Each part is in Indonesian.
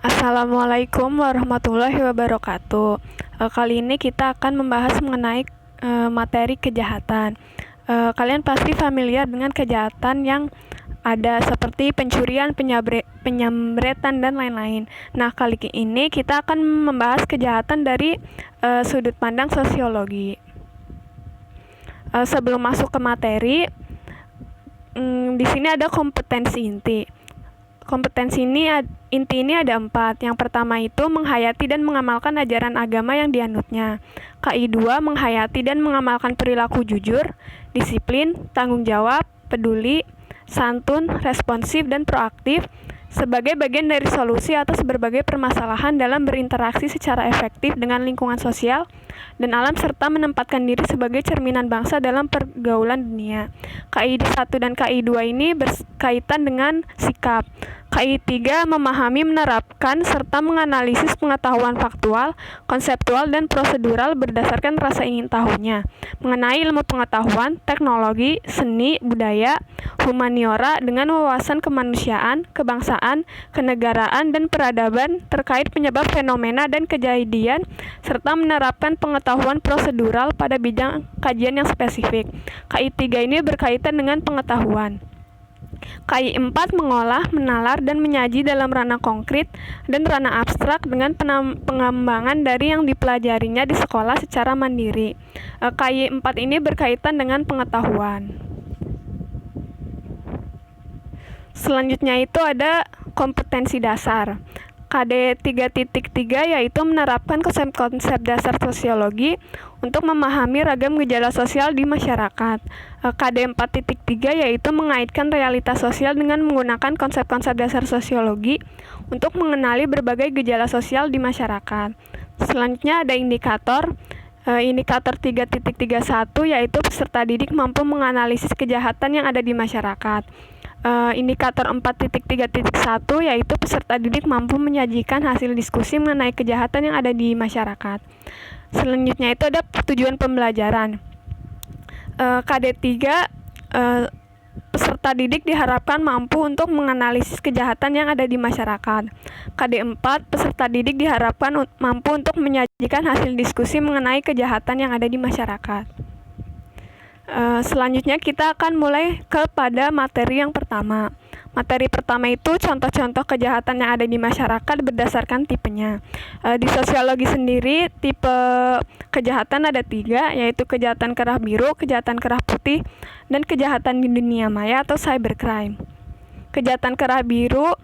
Assalamualaikum warahmatullahi wabarakatuh. Kali ini kita akan membahas mengenai materi kejahatan. Kalian pasti familiar dengan kejahatan yang ada seperti pencurian, penyamretan, dan lain-lain. Nah, kali ini kita akan membahas kejahatan dari sudut pandang sosiologi. Sebelum masuk ke materi, di sini ada kompetensi inti. Kompetensi inti ini ada 4. Yang pertama itu menghayati dan mengamalkan ajaran agama yang dianutnya. KI 2 menghayati dan mengamalkan perilaku jujur, disiplin, tanggung jawab, peduli, santun, responsif, dan proaktif sebagai bagian dari solusi atas berbagai permasalahan dalam berinteraksi secara efektif dengan lingkungan sosial dan alam serta menempatkan diri sebagai cerminan bangsa dalam pergaulan dunia. KI 1 dan KI 2 ini berkaitan dengan sikap. KI 3 memahami, menerapkan, serta menganalisis pengetahuan faktual, konseptual, dan prosedural berdasarkan rasa ingin tahunya mengenai ilmu pengetahuan, teknologi, seni, budaya, humaniora dengan wawasan kemanusiaan, kebangsaan, kenegaraan, dan peradaban terkait penyebab fenomena dan kejadian, serta menerapkan pengetahuan prosedural pada bidang kajian yang spesifik. KI 3 ini berkaitan dengan pengetahuan. KI 4 mengolah, menalar, dan menyaji dalam ranah konkret dan ranah abstrak dengan pengembangan dari yang dipelajarinya di sekolah secara mandiri. KI 4 ini berkaitan dengan pengetahuan. Selanjutnya itu ada kompetensi dasar. KD 3.3 yaitu menerapkan konsep-konsep dasar sosiologi untuk memahami ragam gejala sosial di masyarakat. KD 4.3 yaitu mengaitkan realitas sosial dengan menggunakan konsep-konsep dasar sosiologi untuk mengenali berbagai gejala sosial di masyarakat. Selanjutnya ada indikator. Indikator 3.31 yaitu peserta didik mampu menganalisis kejahatan yang ada di masyarakat. Indikator 4.3.1 yaitu peserta didik mampu menyajikan hasil diskusi mengenai kejahatan yang ada di masyarakat. Selanjutnya itu ada tujuan pembelajaran. KD 3 peserta didik diharapkan mampu untuk menganalisis kejahatan yang ada di masyarakat. KD 4 peserta didik diharapkan mampu untuk menyajikan hasil diskusi mengenai kejahatan yang ada di masyarakat. Selanjutnya kita akan mulai kepada materi yang pertama. Materi pertama itu contoh-contoh kejahatan yang ada di masyarakat berdasarkan tipenya. Di sosiologi sendiri tipe kejahatan ada 3, yaitu kejahatan kerah biru, kejahatan kerah putih, dan kejahatan di dunia maya atau cybercrime. Kejahatan kerah biru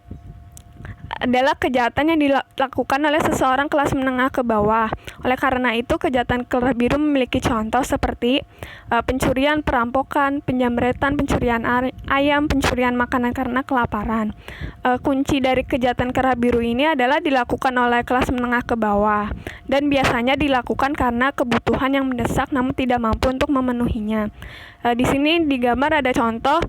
adalah kejahatan yang dilakukan oleh seseorang kelas menengah ke bawah. Oleh karena itu, kejahatan kerah biru memiliki contoh seperti pencurian, perampokan, penjamretan, pencurian ayam, pencurian makanan karena kelaparan. Kunci dari kejahatan kerah biru ini adalah dilakukan oleh kelas menengah ke bawah dan biasanya dilakukan karena kebutuhan yang mendesak namun tidak mampu untuk memenuhinya. Di sini digambar ada contoh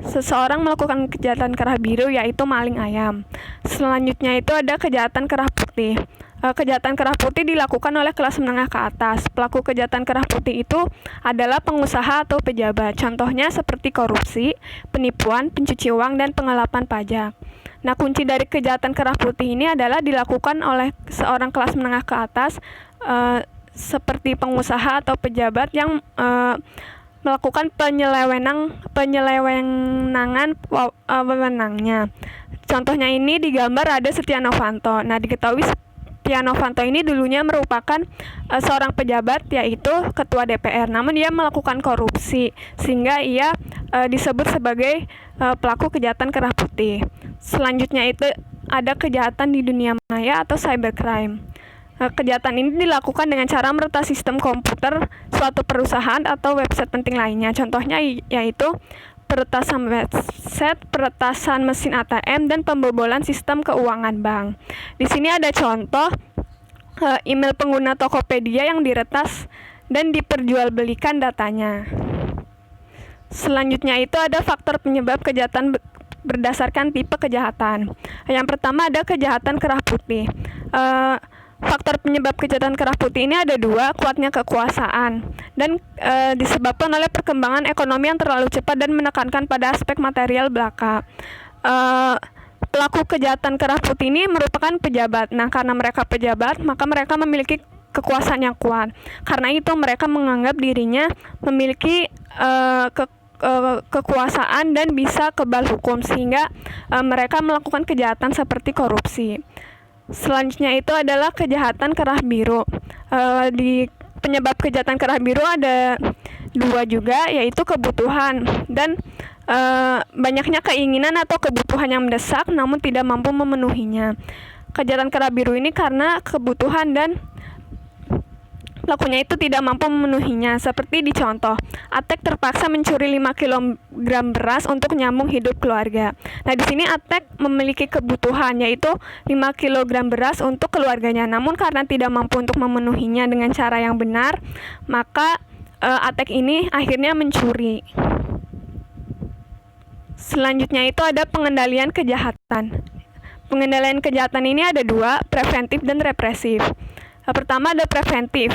seseorang melakukan kejahatan kerah biru yaitu maling ayam. Selanjutnya itu ada kejahatan kerah putih. Kejahatan kerah putih dilakukan oleh kelas menengah ke atas. Pelaku kejahatan kerah putih itu adalah pengusaha atau pejabat. Contohnya seperti korupsi, penipuan, pencuci uang, dan penggelapan pajak. Nah, kunci dari kejahatan kerah putih ini adalah dilakukan oleh seorang kelas menengah ke atas seperti pengusaha atau pejabat yang melakukan penyelewenangan wewenangnya. Contohnya ini digambar ada Setia Novanto. Nah, diketahui Setia Novanto ini dulunya merupakan seorang pejabat yaitu ketua DPR. Namun dia melakukan korupsi sehingga ia disebut sebagai pelaku kejahatan kerah putih. Selanjutnya itu ada kejahatan di dunia maya atau cybercrime. Kejahatan ini dilakukan dengan cara meretas sistem komputer suatu perusahaan atau website penting lainnya. Contohnya yaitu peretasan website, peretasan mesin ATM, dan pembobolan sistem keuangan bank. Di sini ada contoh email pengguna Tokopedia yang diretas dan diperjualbelikan datanya. Selanjutnya itu ada faktor penyebab kejahatan berdasarkan tipe kejahatan. Yang pertama ada kejahatan kerah putih. Faktor penyebab kejahatan kerah putih ini ada 2, kuatnya kekuasaan dan disebabkan oleh perkembangan ekonomi yang terlalu cepat dan menekankan pada aspek material belaka. pelaku kejahatan kerah putih ini merupakan pejabat. Nah, karena mereka pejabat, maka mereka memiliki kekuasaan yang kuat. Karena itu mereka menganggap dirinya memiliki kekuasaan dan bisa kebal hukum, sehingga mereka melakukan kejahatan seperti korupsi. Selanjutnya itu adalah kejahatan kerah biru. Di penyebab kejahatan kerah biru ada 2 juga, yaitu kebutuhan dan banyaknya keinginan atau kebutuhan yang mendesak namun tidak mampu memenuhinya. Kejahatan kerah biru ini karena kebutuhan dan pelakunya itu tidak mampu memenuhinya. Seperti di contoh, Atek terpaksa mencuri 5 kg beras untuk menyambung hidup keluarga. Nah, di sini Atek memiliki kebutuhan, yaitu 5 kg beras untuk keluarganya. Namun karena tidak mampu untuk memenuhinya dengan cara yang benar, maka Atek ini akhirnya mencuri. Selanjutnya itu ada pengendalian kejahatan. Pengendalian kejahatan ini ada 2, preventif dan represif. Pertama ada preventif.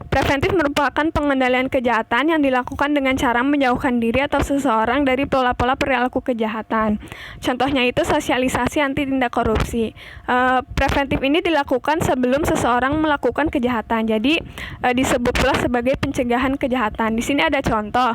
Preventif merupakan pengendalian kejahatan yang dilakukan dengan cara menjauhkan diri atau seseorang dari pola-pola perilaku kejahatan. Contohnya itu sosialisasi anti tindak korupsi. Preventif ini dilakukan sebelum seseorang melakukan kejahatan. Jadi disebut pula sebagai pencegahan kejahatan. Di sini ada contoh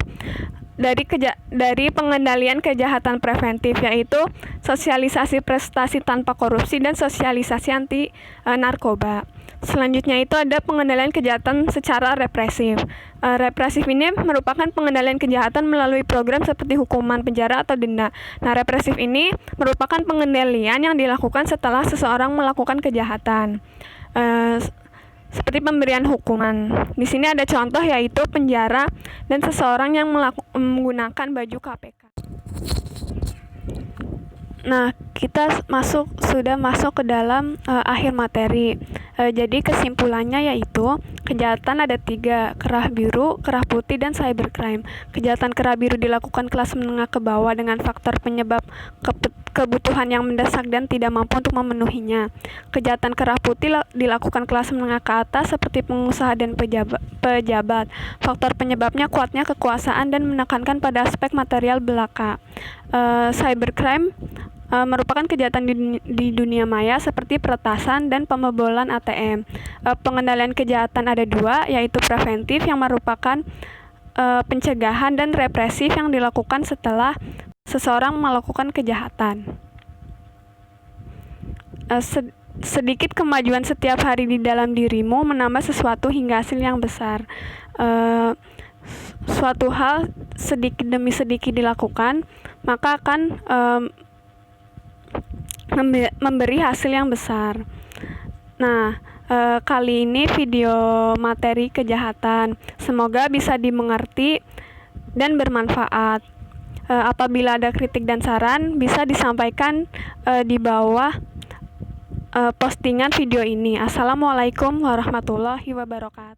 dari pengendalian kejahatan preventif, yaitu sosialisasi prestasi tanpa korupsi dan sosialisasi anti narkoba. Selanjutnya itu ada pengendalian kejahatan secara represif. Represif ini merupakan pengendalian kejahatan melalui program seperti hukuman penjara atau denda. Nah, represif ini merupakan pengendalian yang dilakukan setelah seseorang melakukan kejahatan. Seperti pemberian hukuman. Di sini ada contoh, yaitu penjara dan seseorang yang menggunakan baju KPK. Nah, kita sudah masuk ke dalam akhir materi. Jadi kesimpulannya yaitu kejahatan ada 3, kerah biru, kerah putih, dan cybercrime. Kejahatan kerah biru dilakukan kelas menengah ke bawah dengan faktor penyebab kebutuhan yang mendesak dan tidak mampu untuk memenuhinya. Kejahatan kerah putih dilakukan kelas menengah ke atas seperti pengusaha dan pejabat. Faktor penyebabnya kuatnya kekuasaan dan menekankan pada aspek material belaka. Cybercrime merupakan kejahatan di dunia maya seperti peretasan dan pembobolan ATM. Pengendalian kejahatan ada 2, yaitu preventif yang merupakan pencegahan dan represif yang dilakukan setelah seseorang melakukan kejahatan. Sedikit kemajuan setiap hari di dalam dirimu menambah sesuatu hingga hasil yang besar. Suatu hal sedikit demi sedikit dilakukan, maka akan memberi hasil yang besar. Nah, kali ini video materi kejahatan. Semoga bisa dimengerti dan bermanfaat. Apabila ada kritik dan saran, bisa disampaikan di bawah postingan video ini. Assalamualaikum warahmatullahi wabarakatuh.